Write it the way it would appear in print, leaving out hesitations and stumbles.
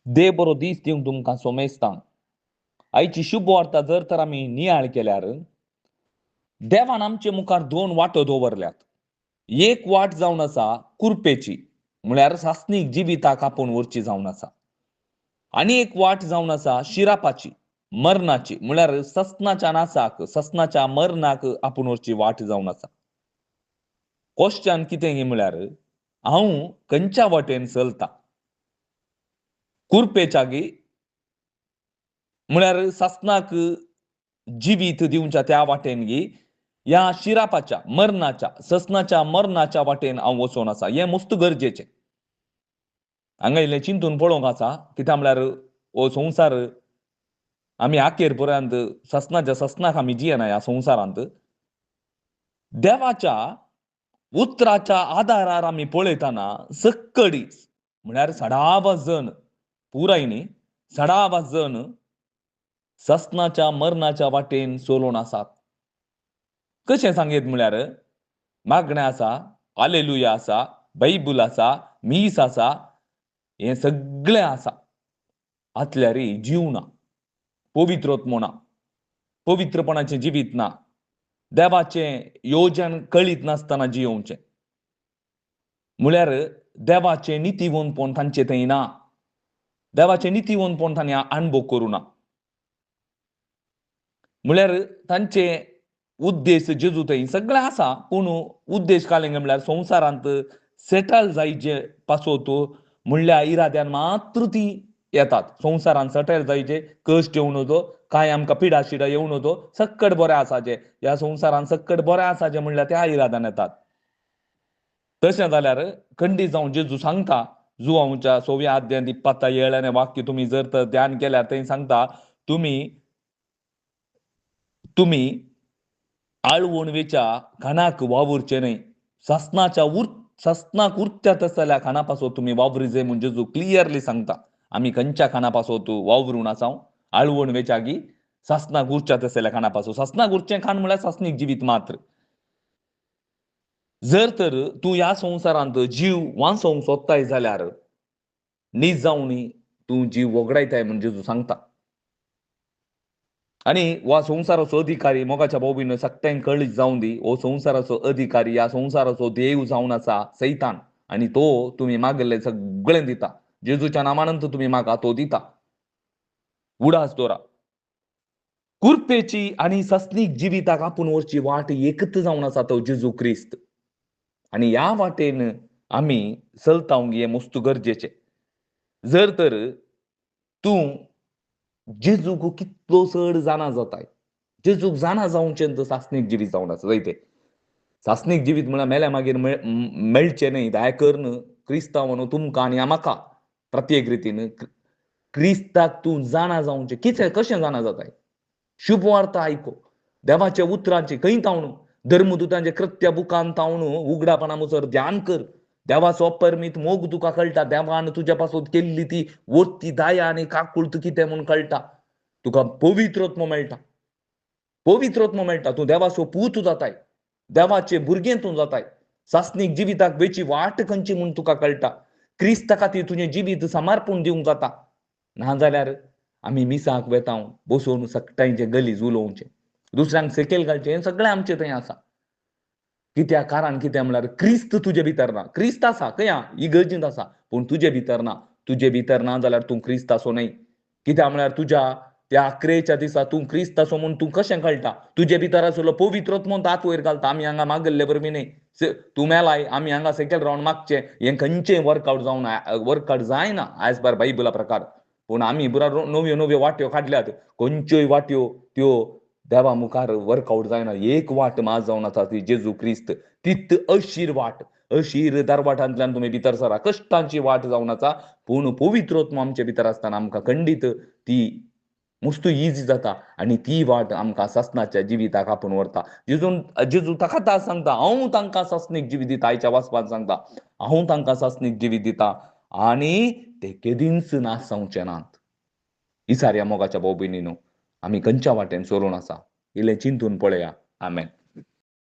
दे बरो दीस दिवंक तुमकां सोमेस्तां. आयची शुभ वार्ता जर तर आमी नियाळ केल्यार देवान आमचे मुखार दोन वाटो दवरल्यात. एक वाट जावन आसा कुरपेची, म्हळ्यार सासणीक जिविताक आपोवन व्हरची जावन आसा. आनी एक वाट जावन आसा शिरापाची, मरणाची, म्हळ्यार ससनाच्या नासाक, ससनाच्या मरणाक आपोवन व्हरची वाट जावन आसा. क्वेश्चन कितें ही म्हळ्यार हांव खंयच्या वाटेन चलतां? कुरपेच्यागी म्हळ्यार ससनाक जिवीत दिवच्या त्या वाटेन गी या शिरापाच्या मरणाच्या ससनाच्या मरणाच्या वाटेन हांव वचोन आसा. हें मस्त गरजेचें. हांगा इल्लें चिंतून पळोवंक आसा. कित्याक म्हळ्यार हो संवसार आमी आखेर पर्यंत ससनाक आमी जियेना ह्या संवसारांत. देवाच्या उतराच्या आदारार आमी पळयतना सक्कडीच म्हळ्यार 16 जण पुराय न्ही 16 जण ससनाच्या मरणाच्या वाटेन चलोवन आसात. कशें सांगीत म्हळ्यार मागणें आसा, हालेलुया आसा, बायबल आसा, मीस आसा, हें सगळें आसा. आतल्यारय जीव ना, पवित्रत्व ना, पवित्रपणाचें जिवीत ना, देवाचें येवजन कळीत नासतना जियोवचें. म्हळ्यार देवाचें नितीवंतपण तांचे थंय ना. देवाचें नितीवंतपण तांणी अणभव करूं ना. म्हळ्यार तांचे उद्देश जेजू थंय सगळें आसा, पूण उद्देश कालेंगे म्हळ्यार संवसारांत सेटल जायचे पासोत म्हणल्या इराद्यान मात्र ती येतात. संवसारांत सेटल जायचे, कश्ट येवं नजो, कांय आमकां पिडा शिडा येवं नजो, सक्कड बरें आसाचें. ह्या संवसारांत सक्कड बरें आसाचें म्हणल्यार त्या इराद्यान येतात. तशें जाल्यार खंडीत जावन जेजू सांगता, जुवांवच्या 6व्या अध्यायांत 27वें वाक्य तुमी जर तर ध्यान केल्यार थंय सांगता, तुमी आळवणवेच्या खानाक वावुरचे न्हय. ससनाक उरत्यात जाल्यार खाना पासत तुमी वावुरचे म्हूण जेजू क्लियरली सांगता. आमी खंयच्या खाना पासत वावरूं आसाव? आळवणवेच्यागी ससनाक उरच्यात जाल्यार खाना पासत. ससनाक उरचें खाण म्हळ्यार सासणीक जिवीत मात्र. जर तर तूं ह्या संवसारांत जीव वाचोवंक सोदताय जाल्यार न्हीद जावन तूं जीव वगडायताय म्हूण जेजू सांगता. आनी हो संवसाराचो अधिकारी मोगाच्या भाऊ भयणीनो सगळ्यांक कळीत जावन दी, हो संवसाराचो अधिकारी ह्या संवसाराचो देव जावन आसा सैतान. आनी तो तुमी मागल्लें सगळें दिता. जेजूच्या नामानंत तुमी मागा तो दिता. उडास दवरा. कुरपेची आनी ससनीक जिविताक आपोवन व्हरची वाट एकच जावन आसा तो जेजू क्रिस्त. आनी ह्या वाटेन आमी चलतांव हें मस्त गरजेचें. जर तर तूं जेजूक कितलो चड जाणा जाताय, जेजूक जाणा जावचें तर सासणीक जिवीत जावन आसा जायतें. सासणीक जिवीत म्हळ्यार मेल्या मागीर मेळचें न्हय. दया करून क्रिस्तांवांनो तुमकां आनी म्हाका प्रत्येक रितीन क्रिस्ताक तूं जाणा जावचें. कितें कशें जाणा जाताय? शुभ वार्ता आयको, देवाच्या उतरांची खंय तावन धर्मदुतांचे कृत्य बुकान तावन उगडापणा मुसर ध्यान कर. देवाचो अपरमीत मोग तुका कळटा. देवान तुज्या पासून केल्ली ती वरती दया आनी काकुळट कितें म्हूण कळटा. तुका पवित्रत्व मेळटा. पवित्रत्व मेळटा. तूं देवाचो पूत जाताय. देवाचे भुरगें तूं जाताय. सासणीक जिविताक वेची वाट खंयची म्हूण तुका कळटा. क्रिस्ता खातीर तुजें जिवीत समर्पण दिवंक जाता. नाजाल्यार आमी मिसाक वेताव बसून सगळ्यांचें गलीज उलोवचें, दुसऱ्यांक सकयल घालचें, हें सगळें आमचें थंय आसा. कित्याक कारण कितें म्हळ्यार क्रिस्त तुजे भितर ना. क्रिस्त आसा खंय इगर्जींत आसा, पूण तुजे भितर ना. तुजे भितर ना जाल्यार तूं क्रिस्त आसो न्हय. कित्याक म्हळ्यार तुज्या त्या अक्रेच्या दिसा तूं क्रिस्त आसो म्हूण तूं कशें कळटा? तुजे भितर आसलो पवित्रत्व तात वयर घालता. आमी हांगा मागल्ले वरवीं न्हय. तूं मेलाय आमी हांगा सकयल रावन मागचें हें खंयचें वर्कआवट जायना एज पर बायबला प्रकार. पूण आमी बरो नव्यो नव्यो वाट्यो काडल्यात. खंयच्योय वाट्यो त्यो देवा मुखार वर्कआवट जायना. एक वाट मात जावन आसा ती जेजू क्रिस्त. तीच अशीर वाट. अशीर दारवाटांतल्यान तुमी भितर सरा. कश्टांची वाट जावन आसा. पूण पवित्रत्व आमचे भितर आसतना आमकां खंडीत ती मस्त इजी जाता. आनी ती वाट आमकां ससनाच्या जिविताक आपोवन व्हरता. जेजू ताकाच सांगता, हांव तांकां ससनीक जिवीत दिता. आयच्या वाचपांत सांगता, हांव तांकां ससनीक जिवीत दिता आनी ते केदींच नाश जावचे नात. इसाऱ्या मोगाच्या भाऊ भयणीनो, आमी खंयच्या वाटेन चलून आसा इल्लें चिंतून पळया. आमेन.